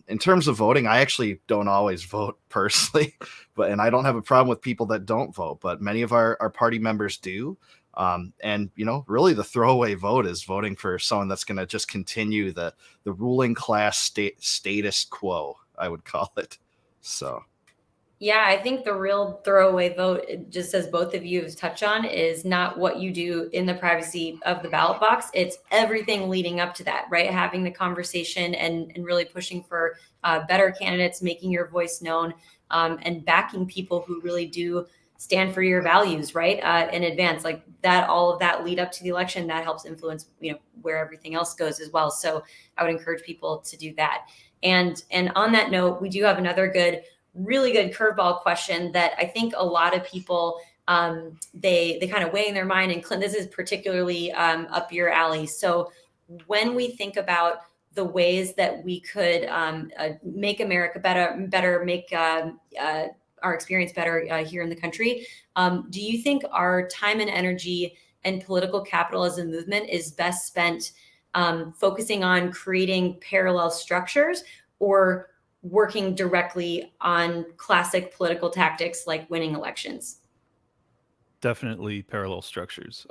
in terms of voting, I actually don't always vote personally, and I don't have a problem with people that don't vote, but many of our party members do. And really the throwaway vote is voting for someone that's going to just continue the ruling class status quo, I would call it. So yeah, I think the real throwaway vote, just as both of you have touched on, is not what you do in the privacy of the ballot box. It's everything leading up to that, right? Having the conversation and really pushing for better candidates, making your voice known, and backing people who really do stand for your values, right? In advance, like that, all of that lead up to the election, that helps influence, where everything else goes as well. So I would encourage people to do that. And on that note, we do have another really good curveball question that I think a lot of people they kind of weigh in their mind. And Clint, this is particularly up your alley. So when we think about the ways that we could make America better, make our experience better here in the country, do you think our time and energy and political capital as a movement is best spent focusing on creating parallel structures, or working directly on classic political tactics like winning elections? Definitely parallel structures.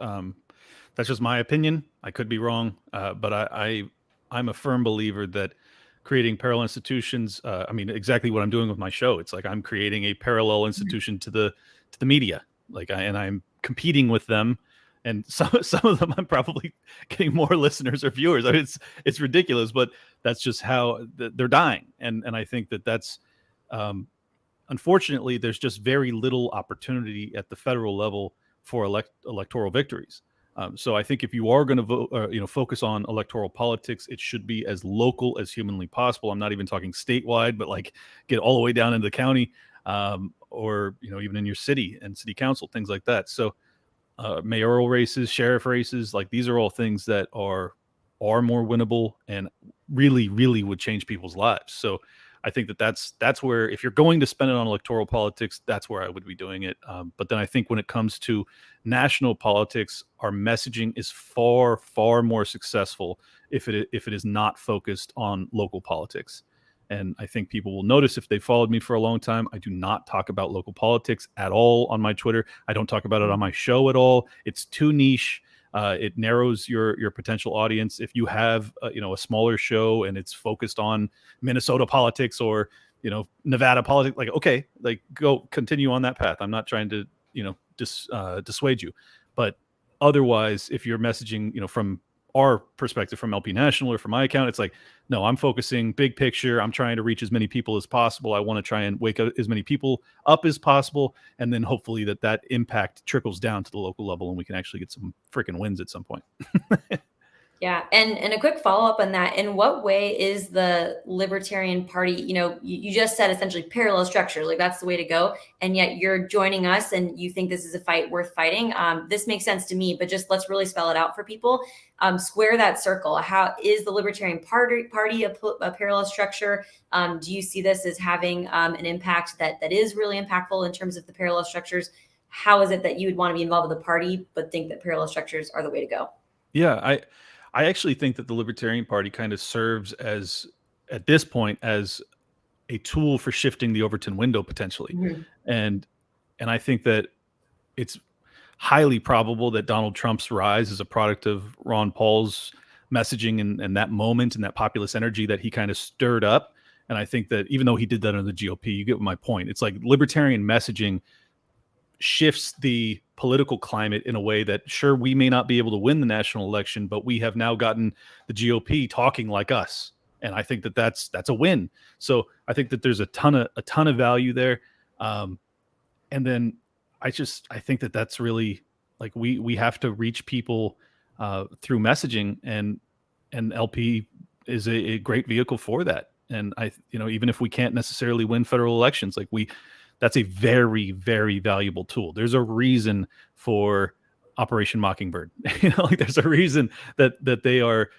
That's just my opinion. I could be wrong, but I'm a firm believer that creating parallel institutions. I mean, exactly what I'm doing with my show. It's like I'm creating a parallel institution to the media. And I'm competing with them, and some of them I'm probably getting more listeners or viewers. I mean, it's ridiculous, but that's just how they're dying. And I think that's unfortunately, there's just very little opportunity at the federal level for electoral victories. So I think if you are going to vote, focus on electoral politics, it should be as local as humanly possible. I'm not even talking statewide, but like get all the way down into the county, or even in your city and city council, things like that. So mayoral races, sheriff races, like these are all things that are more winnable and really, really would change people's lives. So I think that's where, if you're going to spend it on electoral politics, that's where I would be doing it. But then I think when it comes to national politics, our messaging is far, far more successful if it is not focused on local politics. And I think people will notice, if they followed me for a long time, I do not talk about local politics at all on my Twitter. I don't talk about it on my show at all. It's too niche. It narrows your potential audience. If you have a smaller show and it's focused on Minnesota politics or Nevada politics, like, okay, like go continue on that path. I'm not trying to dissuade you, but otherwise, if you're messaging from our perspective, from LP National or from my account, it's like, no, I'm focusing big picture. I'm trying to reach as many people as possible. I want to try and wake up as many people up as possible. And then hopefully that impact trickles down to the local level and we can actually get some freaking wins at some point. Yeah. And a quick follow-up on that. In what way is the Libertarian Party, you just said essentially parallel structure, like that's the way to go. And yet you're joining us and you think this is a fight worth fighting. This makes sense to me, but just let's really spell it out for people. Square that circle. How is the Libertarian Party a parallel structure? Do you see this as having an impact that is really impactful in terms of the parallel structures? How is it that you would want to be involved with the party, but think that parallel structures are the way to go? Yeah, I actually think that the Libertarian Party kind of serves at this point, as a tool for shifting the Overton window potentially. Mm-hmm. And I think that it's highly probable that Donald Trump's rise is a product of Ron Paul's messaging and that moment and that populist energy that he kind of stirred up. And I think that even though he did that under the GOP, you get my point. It's like libertarian messaging shifts the political climate in a way that, sure, we may not be able to win the national election, but we have now gotten the GOP talking like us. And I think that that's a win. So I think that there's a ton of value there. And then I think that that's really, like, we have to reach people through messaging, and LP is a great vehicle for that. And even if we can't necessarily win federal elections, like that's a very, very valuable tool. There's a reason for Operation Mockingbird. Like there's a reason that they are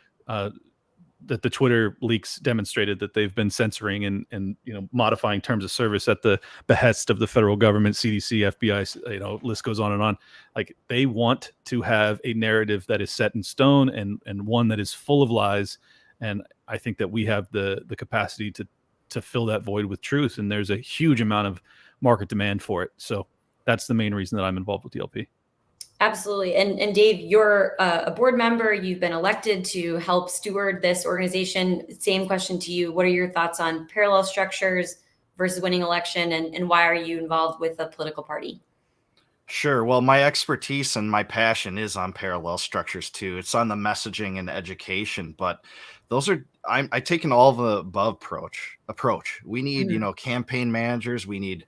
that the Twitter leaks demonstrated that they've been censoring and modifying terms of service at the behest of the federal government, CDC, FBI, list goes on and on. Like they want to have a narrative that is set in stone and one that is full of lies. And I think that we have the capacity to fill that void with truth. And there's a huge amount of market demand for it. So that's the main reason that I'm involved with the LP. Absolutely. And Dave, you're a board member. You've been elected to help steward this organization. Same question to you. What are your thoughts on parallel structures versus winning election? And why are you involved with a political party? Sure. Well, my expertise and my passion is on parallel structures too. It's on the messaging and education, but those are I take an all of the above approach. We need, campaign managers. We need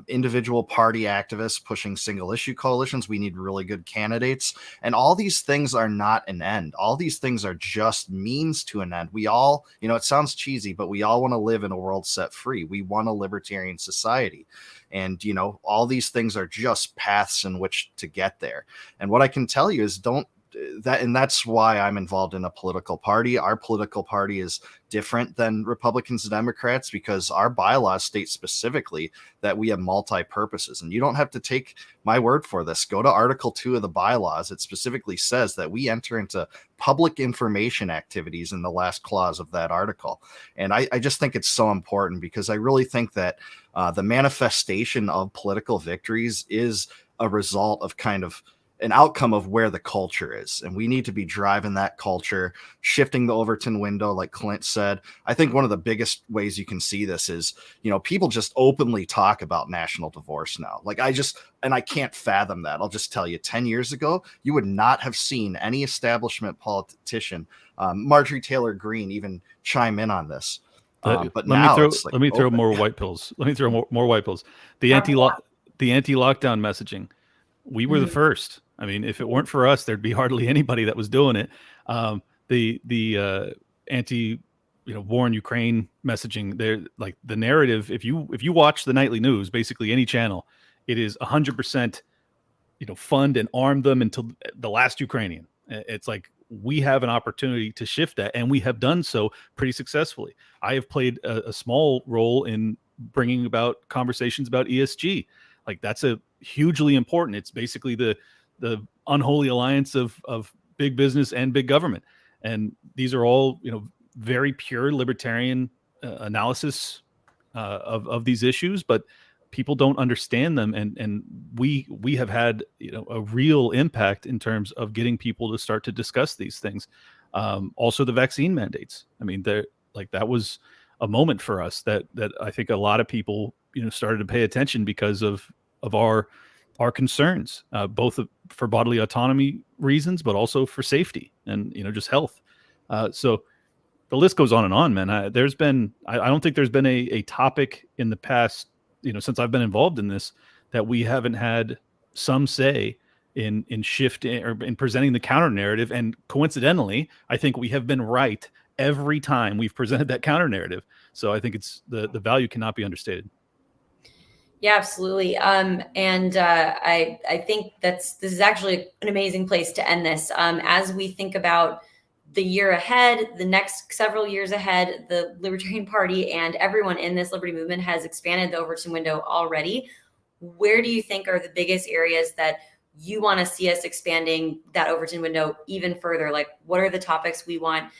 individual party activists pushing single issue coalitions. We need really good candidates. And all these things are not an end. All these things are just means to an end. We all, it sounds cheesy, but we all want to live in a world set free. We want a libertarian society. And, all these things are just paths in which to get there. And what I can tell you is that's why I'm involved in a political party. Our political party is different than Republicans and Democrats because our bylaws state specifically that we have multi-purposes. And you don't have to take my word for this. Go to Article 2 of the bylaws. It specifically says that we enter into public information activities in the last clause of that article. And I just think it's so important because I really think that the manifestation of political victories is a result of kind of an outcome of where the culture is. And we need to be driving that culture, shifting the Overton window, like Clint said. I think one of the biggest ways you can see this is, people just openly talk about national divorce now. Like I can't fathom that. I'll just tell you, 10 years ago, you would not have seen any establishment politician, Marjorie Taylor Greene, even chime in on this. But now let me throw more white pills. Let me throw more white pills. The anti-lockdown messaging. We were the first. I mean, if it weren't for us, there'd be hardly anybody that was doing it. The anti, war in Ukraine messaging. There, like the narrative. If you watch the nightly news, basically any channel, it is 100%. Fund and arm them until the last Ukrainian. It's like we have an opportunity to shift that, and we have done so pretty successfully. I have played a small role in bringing about conversations about ESG. Like that's a hugely important. It's basically the unholy alliance of big business and big government. And these are all, very pure libertarian analysis of these issues, but people don't understand them. And we have had, a real impact in terms of getting people to start to discuss these things. Also the vaccine mandates. I mean, that was a moment for us that I think a lot of people, started to pay attention because of our concerns, both for bodily autonomy reasons, but also for safety and, just health. So the list goes on and on, man. I don't think there's been a topic in the past, since I've been involved in this, that we haven't had some say in shifting or in presenting the counter narrative. And coincidentally, I think we have been right every time we've presented that counter narrative. So I think it's the value cannot be understated. Yeah, absolutely. I think this is actually an amazing place to end this. As we think about the year ahead, the next several years ahead, the Libertarian Party and everyone in this liberty movement has expanded the Overton window already. Where do you think are the biggest areas that you want to see us expanding that Overton window even further? Like, what are the topics we want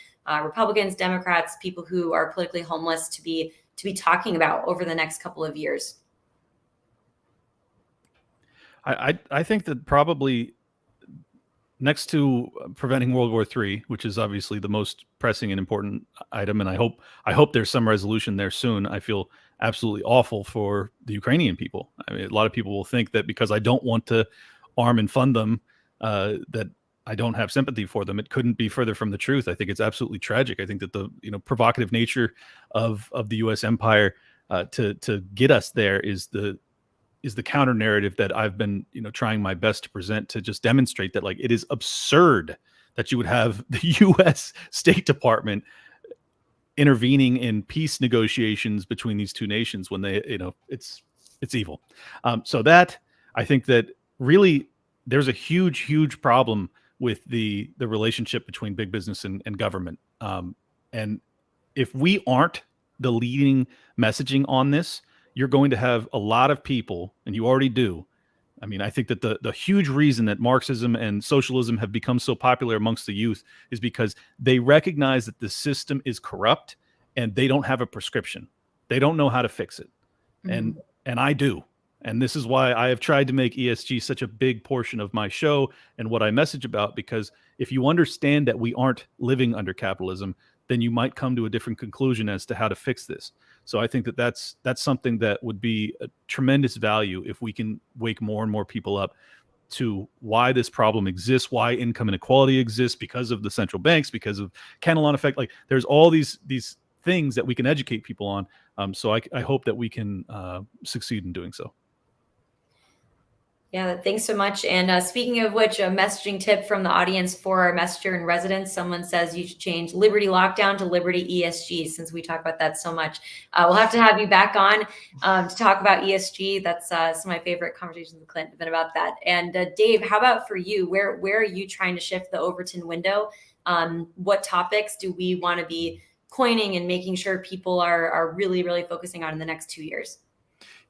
Republicans, Democrats, people who are politically homeless to be talking about over the next couple of years? I think that probably next to preventing World War III, which is obviously the most pressing and important item, and I hope there's some resolution there soon. I feel absolutely awful for the Ukrainian people. I mean, a lot of people will think that because I don't want to arm and fund them, that I don't have sympathy for them. It couldn't be further from the truth. I think it's absolutely tragic. I think that the provocative nature of the U.S. empire to get us there is the counter narrative that I've been, trying my best to present, to just demonstrate that, like, it is absurd that you would have the U.S. State Department intervening in peace negotiations between these two nations when they, it's It's evil. So that, I think that really there's a huge problem with the relationship between big business and government. And if we aren't the leading messaging on this, you're going to have a lot of people, and you already do. I mean, I think that the huge reason that Marxism and socialism have become so popular amongst the youth is because they recognize that the system is corrupt and they don't have a prescription. They don't know how to fix it. Mhm. And I do. And this is why I have tried to make ESG such a big portion of my show and what I message about, because if you understand that we aren't living under capitalism, then you might come to a different conclusion as to how to fix this. So I think that that's something that would be a tremendous value if we can wake more and more people up to why this problem exists, why income inequality exists, because of the central banks, because of Cantillon effect. Like there's all these things that we can educate people on. So I hope that we can succeed in doing so. Yeah, thanks so much. And speaking of which, a messaging tip from the audience for our messenger in residence. Someone says you should change Liberty Lockdown to Liberty ESG, since we talk about that so much. We'll have to have you back on to talk about ESG. That's some of my favorite conversations with Clint have been about that. And Dave, how about for you? Where are you trying to shift the Overton window? What topics do we want to be coining and making sure people are really, really focusing on in the next 2 years?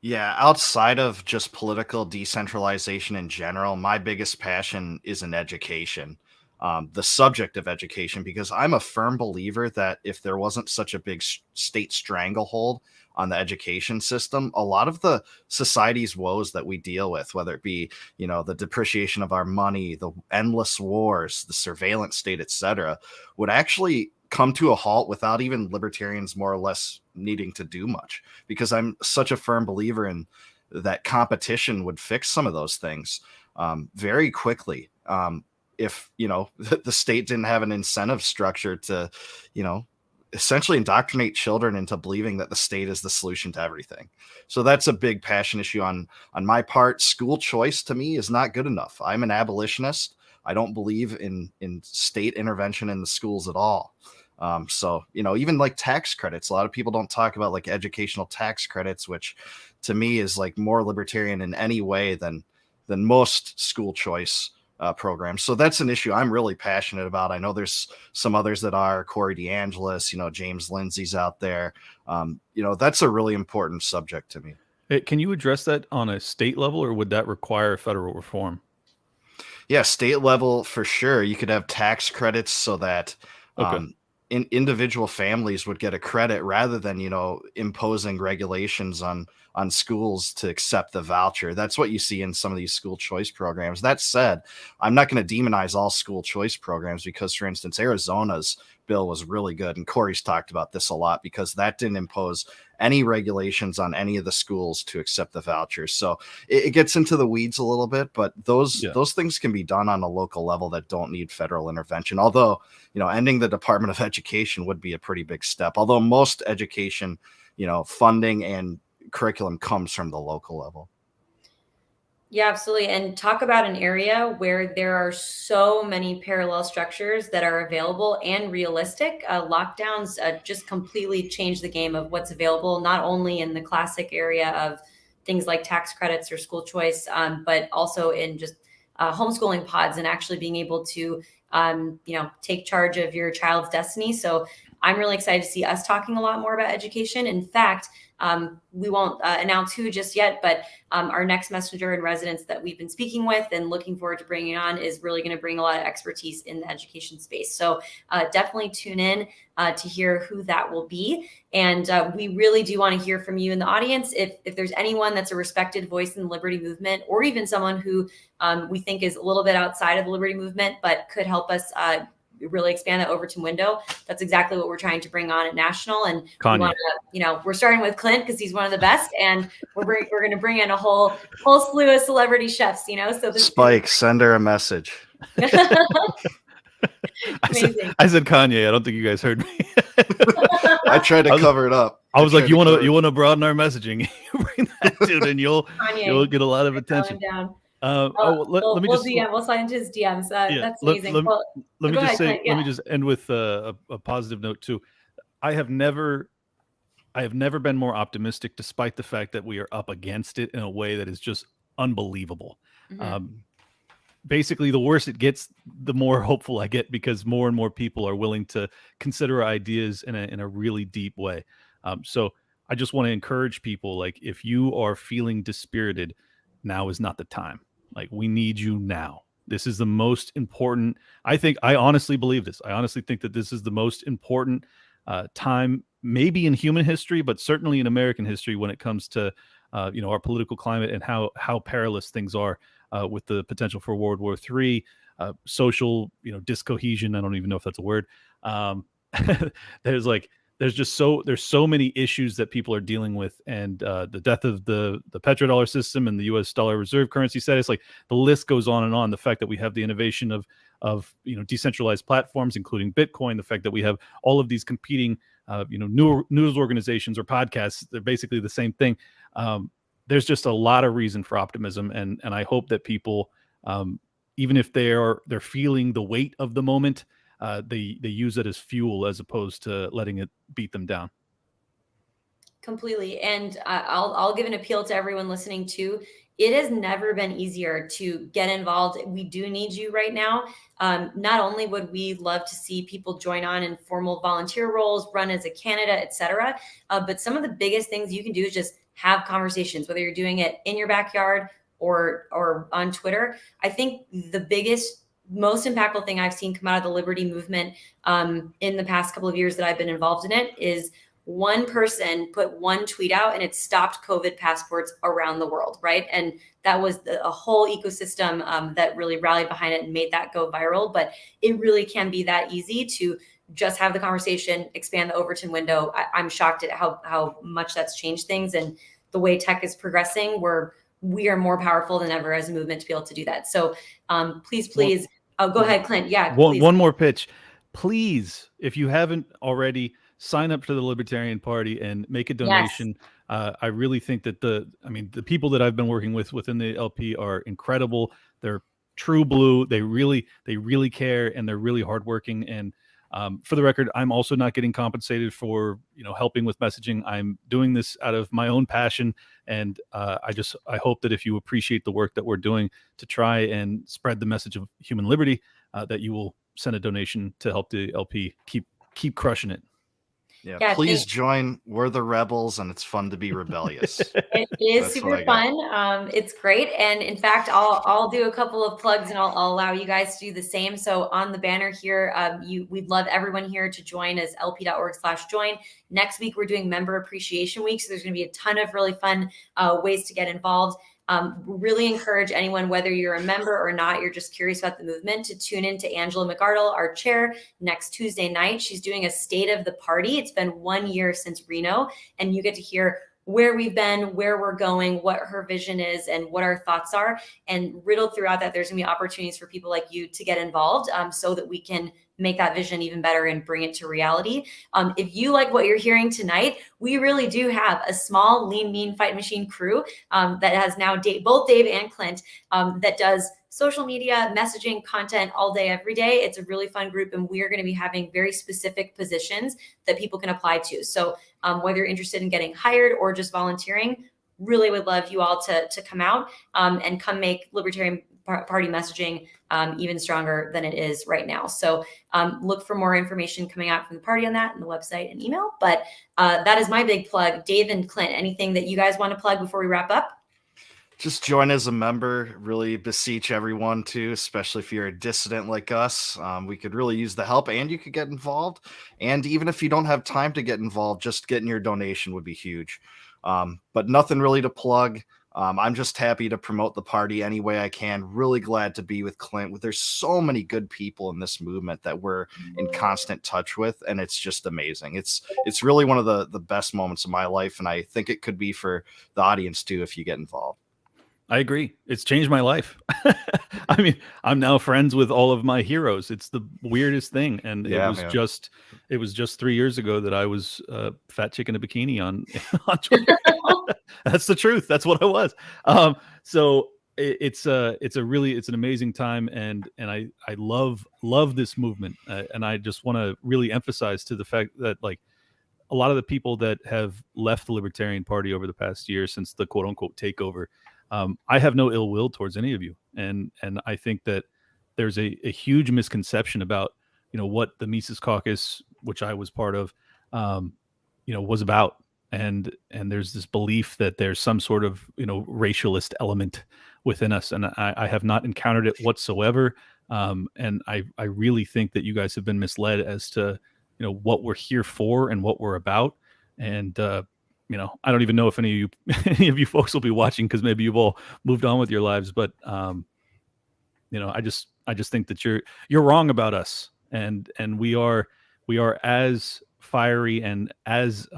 Yeah, outside of just political decentralization in general, my biggest passion is in education, the subject of education, because I'm a firm believer that if there wasn't such a big state stranglehold on the education system, a lot of the society's woes that we deal with, whether it be, the depreciation of our money, the endless wars, the surveillance state, etc., would actually come to a halt without even libertarians more or less needing to do much, because I'm such a firm believer in that competition would fix some of those things very quickly. If, the state didn't have an incentive structure to, essentially indoctrinate children into believing that the state is the solution to everything. So that's a big passion issue on my part. School choice to me is not good enough. I'm an abolitionist. I don't believe in state intervention in the schools at all. So, even like tax credits, a lot of people don't talk about like educational tax credits, which to me is like more libertarian in any way than most school choice programs. So that's an issue I'm really passionate about. I know there's some others that are. Corey DeAngelis, James Lindsay's out there. That's a really important subject to me. Can you address that on a state level, or would that require federal reform? Yeah, state level for sure. You could have tax credits so that individual families would get a credit rather than, imposing regulations on schools to accept the voucher. That's what you see in some of these school choice programs. That said, I'm not going to demonize all school choice programs, because, for instance, Arizona's bill was really good. And Corey's talked about this a lot, because that didn't impose any regulations on any of the schools to accept the vouchers. So it gets into the weeds a little bit, but those things can be done on a local level that don't need federal intervention. Although, ending the Department of Education would be a pretty big step. Although most education, funding and curriculum comes from the local level. Yeah, absolutely. And talk about an area where there are so many parallel structures that are available and realistic. Lockdowns just completely change the game of what's available, not only in the classic area of things like tax credits or school choice, but also in just homeschooling pods and actually being able to, take charge of your child's destiny. So I'm really excited to see us talking a lot more about education. In fact, we won't announce who just yet, but our next messenger in residence that we've been speaking with and looking forward to bringing on is really going to bring a lot of expertise in the education space. So definitely tune in to hear who that will be. And we really do want to hear from you in the audience. If there's anyone that's a respected voice in the liberty movement, or even someone who we think is a little bit outside of the liberty movement, but could help us really expand that Overton window. That's exactly what we're trying to bring on at National. And we want to, we're starting with Clint because he's one of the best, and we're going to bring in a whole slew of celebrity chefs. So Spike, send her a message. Amazing. I said Kanye. I don't think you guys heard me. I tried to cover it up. I was like, you want to broaden our messaging? You bring that dude, and you'll get a lot of attention. We'll slide into his DMs. That's amazing. Let me just end with a positive note too. I have never I have never been more optimistic, despite the fact that we are up against it in a way that is just unbelievable. Basically, the worse it gets, the more hopeful I get, because more and more people are willing to consider ideas in a really deep way. So I just want to encourage people, like, if you are feeling dispirited, now is not the time. Like, we need you now. This is the most important. I honestly believe this. I honestly think that this is the most important time, maybe in human history, but certainly in American history, when it comes to our political climate and how perilous things are, with the potential for World War III, social discohesion. I don't even know if that's a word. There's so many issues that people are dealing with, and the death of the petrodollar system and the U.S. dollar reserve currency status. Like, the list goes on and on. The fact that we have the innovation of decentralized platforms, including Bitcoin. The fact that we have all of these competing news organizations or podcasts. They're basically the same thing. There's just a lot of reason for optimism, and I hope that people, even if they're feeling the weight of the moment, they use it as fuel as opposed to letting it beat them down. Completely. And I'll give an appeal to everyone listening too. It has never been easier to get involved. We do need you right now. Not only would we love to see people join on in formal volunteer roles, run as a candidate, etc., but some of the biggest things you can do is just have conversations, whether you're doing it in your backyard or on Twitter. I think the biggest, most impactful thing I've seen come out of the Liberty movement in the past couple of years that I've been involved in it is one person put one tweet out and it stopped COVID passports around the world, right? And that was a whole ecosystem that really rallied behind it and made that go viral. But it really can be that easy to just have the conversation, expand the Overton window. I'm shocked at how much that's changed things, and the way tech is progressing, we are more powerful than ever as a movement to be able to do that. So please, go ahead, Clint. Yeah, one more pitch. Please, if you haven't already, sign up to the Libertarian Party and make a donation. Yes. I really think that the people that I've been working with within the LP are incredible. They're true blue. They really care, and they're really hardworking. And for the record, I'm also not getting compensated for helping with messaging. I'm doing this out of my own passion, and I hope that if you appreciate the work that we're doing to try and spread the message of human liberty, that you will send a donation to help the LP keep crushing it. Yeah, please join. We're the rebels, and it's fun to be rebellious. It is super fun. It's great. And in fact, I'll do a couple of plugs, and I'll allow you guys to do the same. So on the banner here, we'd love everyone here to join as lp.org/join. Next week, we're doing Member Appreciation Week. So there's going to be a ton of really fun ways to get involved. Really encourage anyone, whether you're a member or not, you're just curious about the movement, to tune in to Angela McArdle, our chair, next Tuesday night. She's doing a state of the party. It's been 1 year since Reno, and you get to hear where we've been, where we're going, what her vision is, and what our thoughts are. And riddled throughout that, there's gonna be opportunities for people like you to get involved, so that we can make that vision even better and bring it to reality. If you like what you're hearing tonight, we really do have a small, lean, mean, fight machine crew that has now both Dave and Clint, that does social media, messaging, content all day, every day. It's a really fun group, and we are going to be having very specific positions that people can apply to. So whether you're interested in getting hired or just volunteering, really would love you all to come out and come make Libertarian Party messaging even stronger than it is right now. So look for more information coming out from the party on that and the website and email. But that is my big plug. Dave and Clint, anything that you guys want to plug before we wrap up? Just join as a member. Really beseech everyone to, especially if you're a dissident like us. We could really use the help, and you could get involved. And even if you don't have time to get involved, just getting your donation would be huge. But nothing really to plug. I'm just happy to promote the party any way I can. Really glad to be with Clint. There's so many good people in this movement that we're in constant touch with, and it's just amazing. It's really one of the best moments of my life, and I think it could be for the audience too if you get involved. I agree. It's changed my life. I mean, I'm now friends with all of my heroes. It's the weirdest thing. And it was just 3 years ago that I was fat chick in a bikini on Twitter. That's the truth. That's what I was. So it's an amazing time. And I love this movement. And I just want to really emphasize to the fact that, like, a lot of the people that have left the Libertarian Party over the past year since the quote unquote takeover, I have no ill will towards any of you. And I think that there's a huge misconception about, what the Mises Caucus, which I was part of, was about. And there's this belief that there's some sort of, racialist element within us. And I have not encountered it whatsoever. And I really think that you guys have been misled as to, what we're here for and what we're about. And, I don't even know if any of you folks will be watching, because maybe you've all moved on with your lives. But, I just think that you're wrong about us. And we are as fiery and as,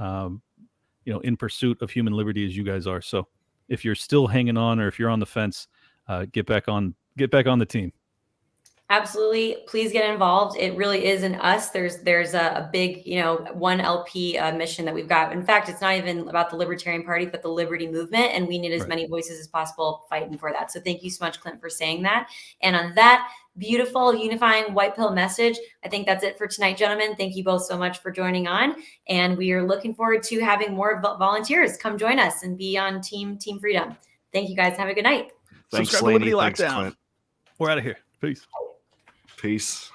in pursuit of human liberty as you guys are. So if you're still hanging on, or if you're on the fence, get back on the team. Absolutely. Please get involved. It really is in us. There's a big, one LP mission that we've got. In fact, it's not even about the Libertarian Party, but the Liberty Movement. And we need as many voices as possible fighting for that. So thank you so much, Clint, for saying that. And on that beautiful unifying white pill message, I think that's it for tonight, gentlemen. Thank you both so much for joining on. And we are looking forward to having more volunteers come join us and be on Team Freedom. Thank you guys. Have a good night. Thanks, Subscribe to Lainie. Liberty Thanks, Lockdown. Clint. We're out of here. Peace. Peace.